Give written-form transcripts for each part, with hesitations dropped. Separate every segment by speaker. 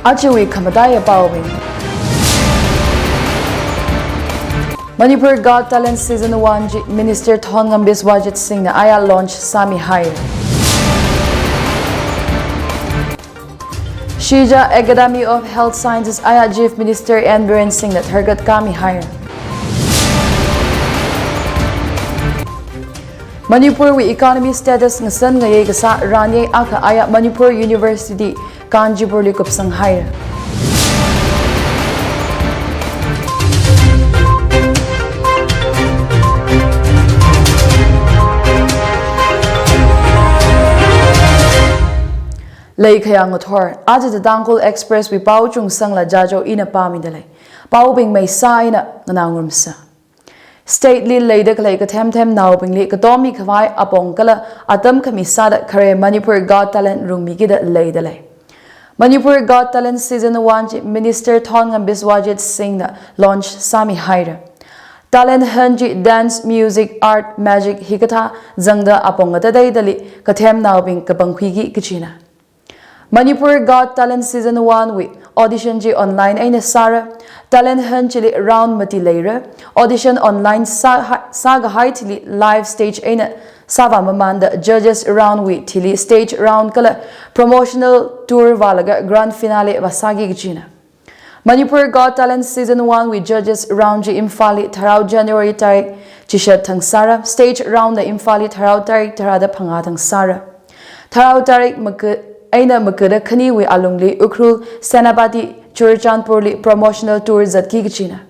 Speaker 1: Achiwi Kamadaya Bawing Manipur Got Talent Season 1 Minister Thongam Biswajit Singh na Aya launch Sami Hire Shija Academy of Health Sciences Aya Chief Minister N. Biren Singh na Thargat Kami Hire Manipur wi economy status ngasan ngaye gasa ranye aka aya Manipur University Kanjipur likup sang hire Lay khayang uthor aja the Tangkhul Express wi pau Chungsangla Jajo ina pami dalay pau bing may sa ina nanangrum sa State li lay dak lay ka them now bing li ka tomi khawai apong kala atam kamisa da khare Manipur Got Talent rumi ki da lay dalay Manipur Got Talent Season 1 Minister Thongam Biswajit Singh na launch Sami Hire Talent Hanji Dance Music Art Magic Hikata Zangda apong ataday dali ka them now bing kapangkhigi kichina Manipur Got Talent Season 1 with audition ji online ay nasara talent hunt chili round mati later audition online saga high tili live stage ay na sava mamanda judges round with tili stage round kala promotional tour valaga grand finale wasagi gijina Manipur Got Talent Season 1 with judges round ji imfali tharau January tarik chishat thangsara stage round na imfali tharau tarik tarada phanga thangsara tharau tarik Aina makada khani we alungli Ukhrul Senapati Churchandpurli promotional tour zatki gichina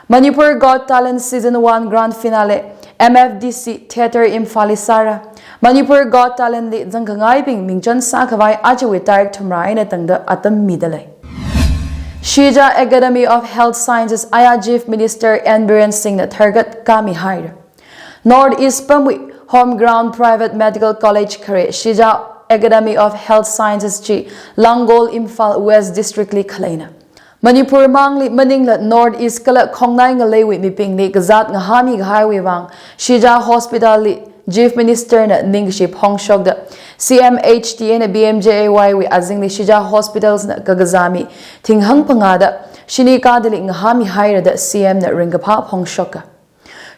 Speaker 1: Manipur Got Talent Season 1 grand finale MFDC Theatre Imphali Sara Manipur Got Talent li zangkangai bing mingchan sakhawai ajawi tarik thumra aina tangda atam midalai Shija Academy of Health Sciences Aya Chief Minister N. Biren Singh na Thargat Kami Hire Northeast Pamwi Home Ground Private Medical College Khare Shija Academy of Health Sciences Chi Langol Imphal West District li khalaina Manipur mangli maningla Northeast kala khongnai nga lewi miping ni gazat nga hani ga highway wang Shija Hospital li Chief Minister na ningship hongshok da CMHTA na BMJAY wi azing li Shija Hospitals na gagazami tinghang pangada shinika dili nga hami haira da CM na ringapha hongshoka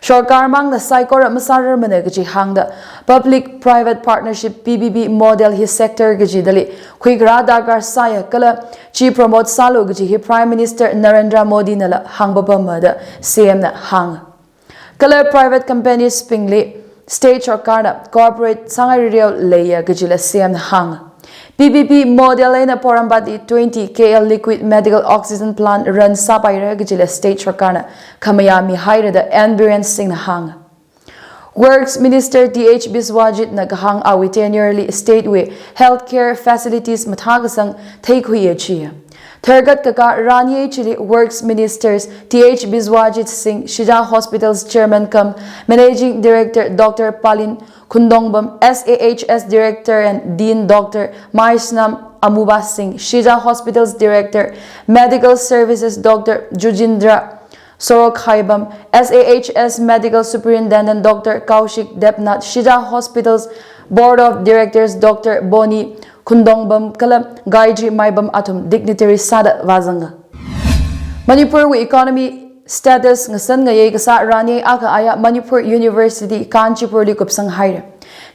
Speaker 1: Shorkar mang na Saikora Masarar Managaji Hangda Public Private Partnership PPP model his sector gaji dali Kwigra Dagar Saya Kala Chi promote Salo gaji hi Prime Minister Narendra Modi nala Hangbaba Mada CM na Hang Kala private companies pingli State Shorkar na corporate Sangai Real Leya gaji la CM na Hang PPP model na Porambati 20 KL liquid medical oxygen plant run sapaira gajila state shorkana kamayami haira da N. Biren Singh na hang Works Minister TH Biswajit na gahang awi tenurely state way healthcare facilities mathagasang taikhuya chiya Thargat kaka Rani Chili Works Ministers TH Biswajit Singh Shija Hospitals Chairman cum Managing Director Dr. Palin Kundongbam SAHS Director and Dean Dr. Maisnam Amuba Singh Shija Hospitals Director Medical Services Dr. Jujindra Sorokhaibam SAHS Medical Superintendent Dr. Kaushik Depnath Shija Hospitals Board of Directors Dr. Boni Kundongbam Kalam Gaiji Maibam Atum Dignitary Sada Vazanga Manipur wi economy status ngasan ngaye gasa rani aka aya Manipur University Kanjipur likup sang hire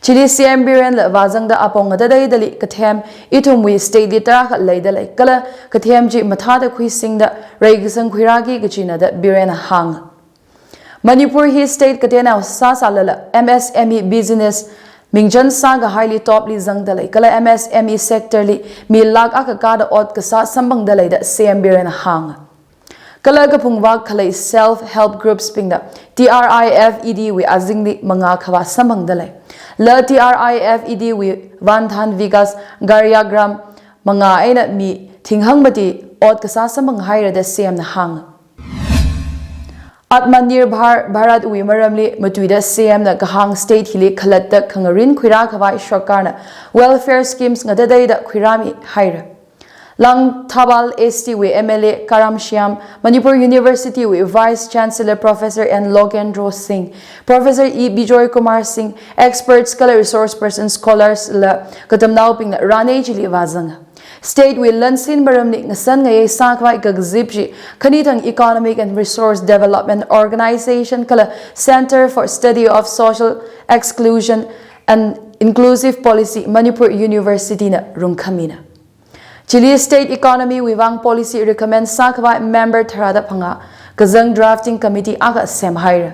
Speaker 1: Chili CM Biren la wazangda apong dadai dali kathem itum wi state litera khat lay dalai kala kathem ji matha da khui singda raigisang khiragi gachina da Biren hang Manipur hi state katena sa salala MSME business Mingjan saga highly top li zang dalai kala MSME sector li mi lag aka kada ot kasa sambang dalai da CM Biren hang Kala kapungwag kalay self-help groups pingda TRIFED wi azingli mga kawa samang dalay. La TRIFED wi Vanthan Vigas Garyagram mga ay na mi tinghang bati ot kasasamang hayra da CM na hang. Atmanirbhar Bharat wi maramli matuida CM na kahang state hili kalat da kangarin kwira kawai shorkar na welfare schemes nga daday da kwirami hayra. Lang Thabal ST wi MLA Karam Shyam, Manipur University wi Vice Chancellor Professor N. Lokendro Singh, Professor E. Bijoy Kumar Singh, experts kala resource persons scholars la katamnaw ping na Rane Jili Wazang. State will lansin maramni ngasan ngay sakwai gagzipji kanitang Economic and Resource Development Organization kala Center for Study of Social Exclusion and Inclusive Policy Manipur University na rungkamina. Chile State Economy Wivang Policy recommend sakwai member tharada phanga kazang drafting committee aga semhaira.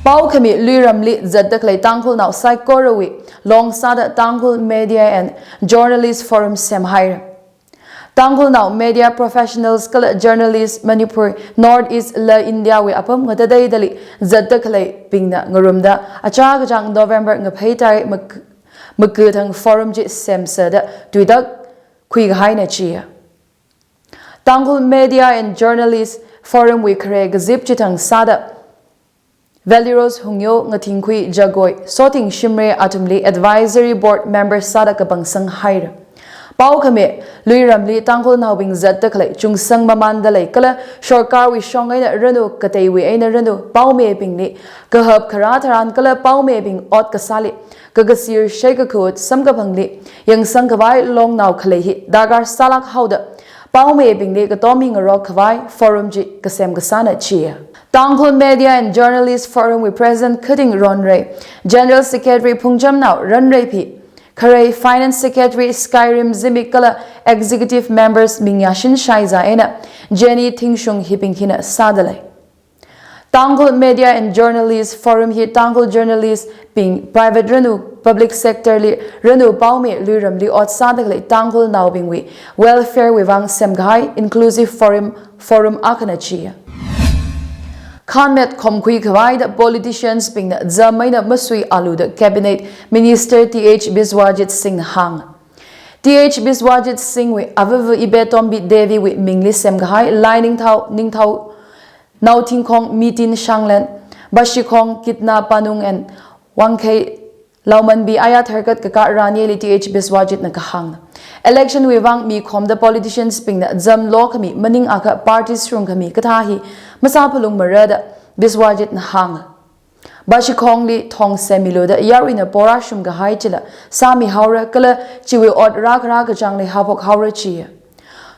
Speaker 1: Pau kami luiramli zaddaklay Tangkhul now psychorowi long sada Tangkhul Media and Journalist Forum semhaira. Tangkhul now media professionals kala journalists Manipur Northeast la India we apam ngadadai dali zaddaklay pingna ngurumda acha gajang November ngaphai tarik magkutang forum ji semsada tuidak Kuigahaina chia. Tangkhul Media and Journalists Forum we kare gazip chitang sada Veliros Hungyo ngatingkui Jagoi Soting Shimre Atumli Advisory Board Member sada kabangsang haira. Pau kami lui ramli Tangkhul naubing zatta kalay Chungsangla mandalay kala shorkar wi shongay na ranu katay wi ay na ranu pau me pingli kahab karataran kala pau me ping ot kasali kagasir shay kakut samkapangli yang sangkawai long naw kalayhi dagar salak hauda pau me pingli katomi ngarok kawai forum ji kasem kasana chia. Tangkhul Media and Journalist Forum we President Kuting Ronray General Secretary Pungjam now Ranray P Kare Finance Secretary Skyrim Zimikala Executive Members Mingyashin Shaiza Ena Jenny Tingshung Hipinghina Sadalay. Tangkhul Media and Journalists Forum hi Tangkhul Journalists Ping Private Renu Public Sector li Renu Paume Luram li Ot Sadaglay Tangkhul Naubing wi Welfare Wivang Semghai Inclusive Forum Akanachia. Khanmet Khomkhui Khawai the politicians ping na Zamaina Masui Alu the Cabinet Minister TH Biswajit Singh Hang. TH Biswajit Singh we Avivu Ibetombi Devi with Mingli Semghai Lining Thau Ning Thau Nau Ting Kong Mitin Shanglen Bashikong Kitna Panung and Wangkei Lauman bi ayat harkat kaka rani li TH Biswajit na kahang. Election wivang mi khom the politicians ping na zam law kami maning aka parties rung kami katahi masapulung marada Biswajit na hang. Bashikong li thong semilo da yari na porashum gahai chila sami haura kala chiwi od rak kajang li hapok haura chia.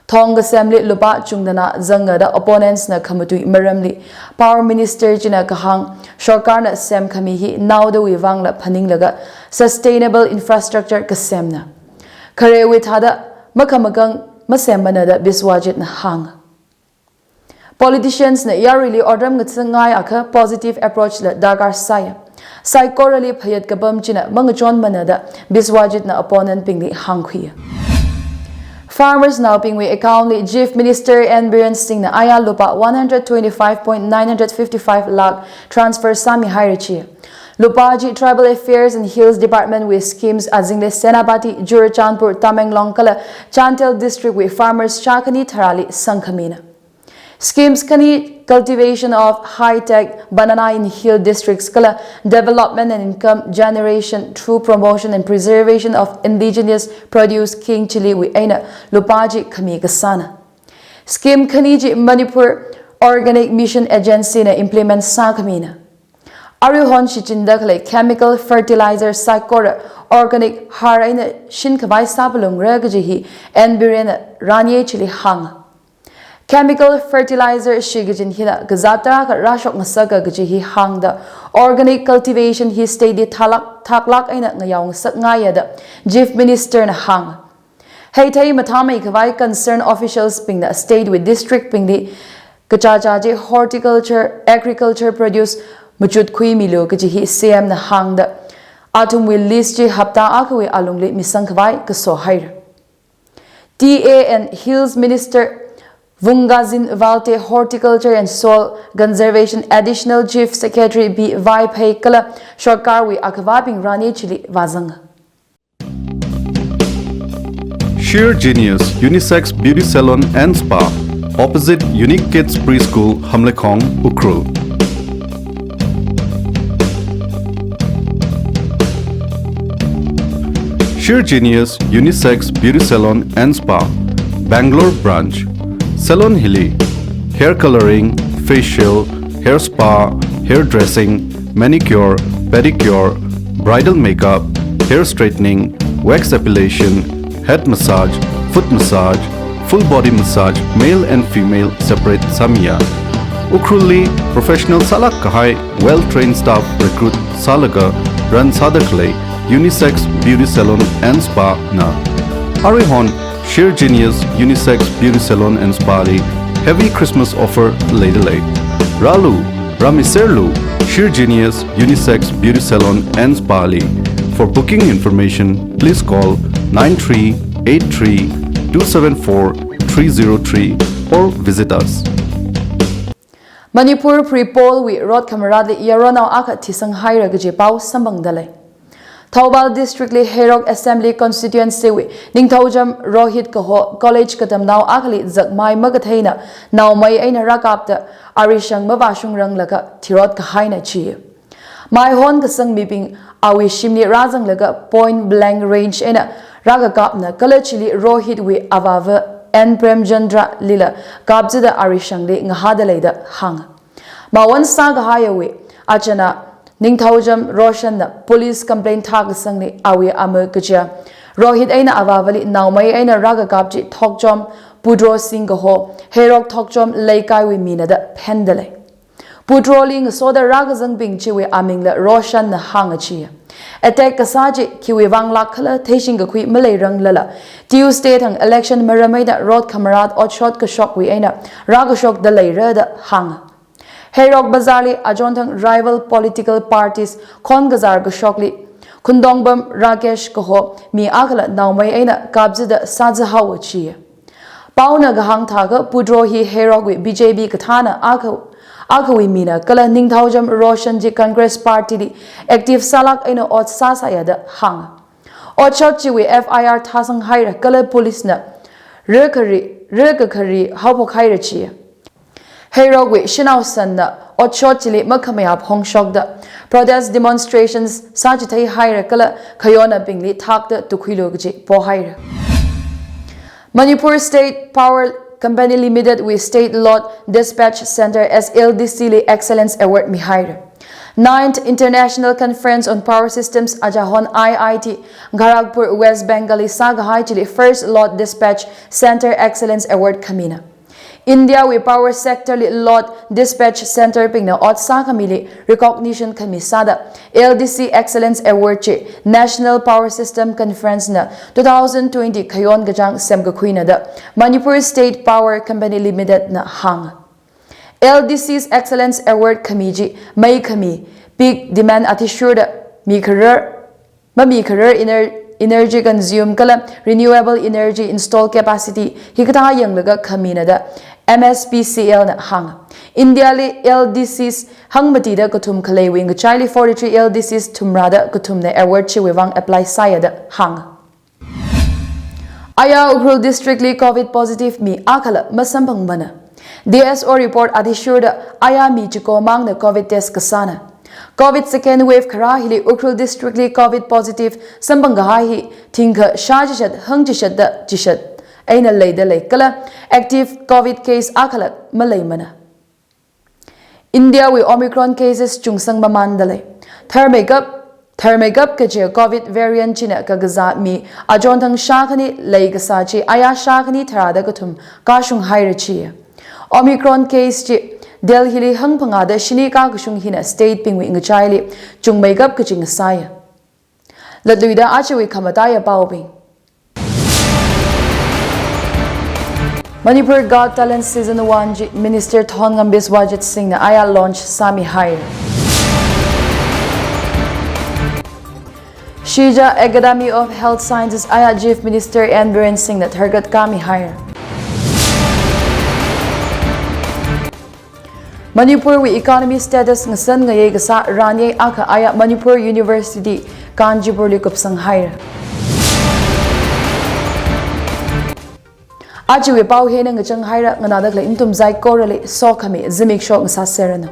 Speaker 1: Thong assembly lupa chungdana zanga da opponents na kamatui maramli power minister jina kahang shorkar na sem kamihi now the wivang la paning laga sustainable infrastructure kasemna kare withada makamagang masembana da Biswajit na hang. Politicians na yarili ordam ngatsangai aka positive approach la dagar saya psychorally phayat kabam china mangachon manada Biswajit na opponent pingli hangkhuya. Farmers now ping we account li Chief Minister and Biren Singh na aya lupa 125.955 lakh transfer sami hairichi. Lupaji Tribal Affairs and Hills Department with schemes azingle Senapati Jurachandpur Tamenglong kala Chantel District with farmers Chakani Tharali Sangkamina. Schemes kani cultivation of high-tech banana in hill districts kala development and income generation through promotion and preservation of indigenous produce king chili wi aina lupaji kami kasana. Scheme kaniji Manipur Organic Mission Agency na implement sa kamina. Aruhon shichinda kala chemical fertilizer psychora organic haraina shin kabai sapalung ragajihi and birena ranye chili hang. Chemical fertilizer shigajin hina gazatara ka rashok ngasaga gajihi hangda organic cultivation hi stayed taklak aina ngayong sak ngaya da Chief Minister na hang. Hey tay matamay kawai concerned officials ping na stayed with district ping di kachachaji horticulture agriculture produce machut kui milo gajihi CM na hangda atum will list ji hapta akawi alungli misang kawai kaso hair. TA and Hills Minister Vungazin Valte Horticulture and Soil Conservation Additional Chief Secretary B. Vai Kala Shorkarwi Akavaping Rani Chili Vazanga.
Speaker 2: Sheer Genius Unisex Beauty Salon and Spa opposite Unique Kids Preschool, Hamlekong, Ukhrul. Sheer Genius Unisex Beauty Salon and Spa, Bangalore Branch. Salon Hilly, hair coloring, facial, hair spa, hair dressing, manicure, pedicure, bridal makeup, hair straightening, wax epilation, head massage, foot massage, full body massage, male and female separate samia. Ukhrul professional salak kahai, well-trained staff recruit salaga run sadakle unisex beauty salon and spa na. Arihon sheer genius unisex beauty salon and spa li heavy Christmas offer late. Ralu Ramiserlu sheer genius unisex beauty salon and spa li. For booking information, please call 9383 274 303 or visit us.
Speaker 1: Manipur pre-poll with road camera the Yarona Aka Tisang Haira Gajipao Sambangdale. Taubal District Li Herok Assembly Constituency with Ningtaujam Rohit Kaho College Katam now Akali Zakmai Magathaina now May Aina Rakapta Arishang Mabashung Rang Laka Tirot Kahaina Chi. My hon Kasang Miping Awi Shimni Razang Laka point blank range ena Raga Kapna Kalachili Rohit with Avava and Premjandra Lila Kabzida Arishangli Ngahadaleda Hang. Mawan Saga Hayawi Achana Ningtaujam Roshan police complaint Tagasangli Awi Amur Gaja Rohit Aina Avavali now may Aina Raga Kabji Tokjom Budro Singaho Herok Tokjom Laikai we Mina the Pendele. Budroling Soda Ragazang Bing Chiwi Amingla Roshan the Hangachi. Attack Kasaji Kiwi Wang Lakala Tashin Gakui Malay Rang Lala. Tuesday Tang election Marameda road camarade or shot Kashok we aina Ragashok the Lay Reda Hang. Herok Bazali Ajontang rival political parties Kongazar Gashokli Kundongbam Rakesh Kaho Mi Akala now may aina Kabzida Sadzahawa Chi. Pauna Gahang Taga Pudrohi Herok with BJB Katana Akawi Mina Kala Ningtaujam Roshan Ji Congress Party di active salak ina ot sasayada hang. Ot shotchi we FIR Tasang Haira Kala police na Rekari Hopok Haira Chi. Herok we Shinau San na ot shotchili Makamayap Hong Shok da protest demonstrations Sajitai Haira Kala Kayona Bingli Takda Tukwilogji Po Haira. Manipur State Power Company Limited with State Lot Dispatch Center as LDC Excellence Award Mihair. 9th International Conference on Power Systems Ajahon IIT Gharagpur West Bengali Sagahai Chili First Lot Dispatch Center Excellence Award Kamina. India with Power Sector Lot Dispatch Center Pingna Ot Sakamili Recognition Kamisada LDC Excellence Award Chi National Power System Conference na 2020 Kayon Gajang Semgakuina da Manipur State Power Company Limited na Hang. LDC's Excellence Award Kamiji May Kami Peak Demand Atishuda Mi Career Energy Consume Kala Renewable Energy Install Capacity Hikata Yang Laga Kamina da MSPCL na Hang. India li LDCs Hangmatida Kutum Kale Wing Chili 43 LDCs Tumrada Kutum ne award chiwang apply sayada Hang. Aya Ukhrul District li COVID positive mi akala masampang bana. DSO report adishurda Aya mi chiko mang na COVID test kasana. COVID second wave karahili Ukhrul District li COVID positive sambangahi tingka shajishat hangjishat da jishat. Aina Lay Kala active COVID case Akalak Malay Mana. India with Omicron cases Chungsangla Mandalay. Thermagap Kaja COVID variant China Kagaza mi Ajontang Shakani Lay Gasachi Aya Shakani Tarada Gatum Kashung Hairachi. Omicron case Chi Delhi Hangpangada Shinika Kushung Hina State Pingwi Ingachili Chungmagap Kaching Saya. Ladluida Achawi Kamataya Baobing. Manipur Got Talent Season 1 Minister Thongam Biswajit Singh na Aya launch Sami Hair. Shija Academy of Health Sciences Aya Chief Minister and Biren Singh na Targat Kami Hair. Manipur with economy status ngasan ngaye gasa ranye aka Aya Manipur University Kanjipur Likupsang Hair. Aji we pau he nang chang haira ngana dak la intum zai korale so khami zimik shok sa serano.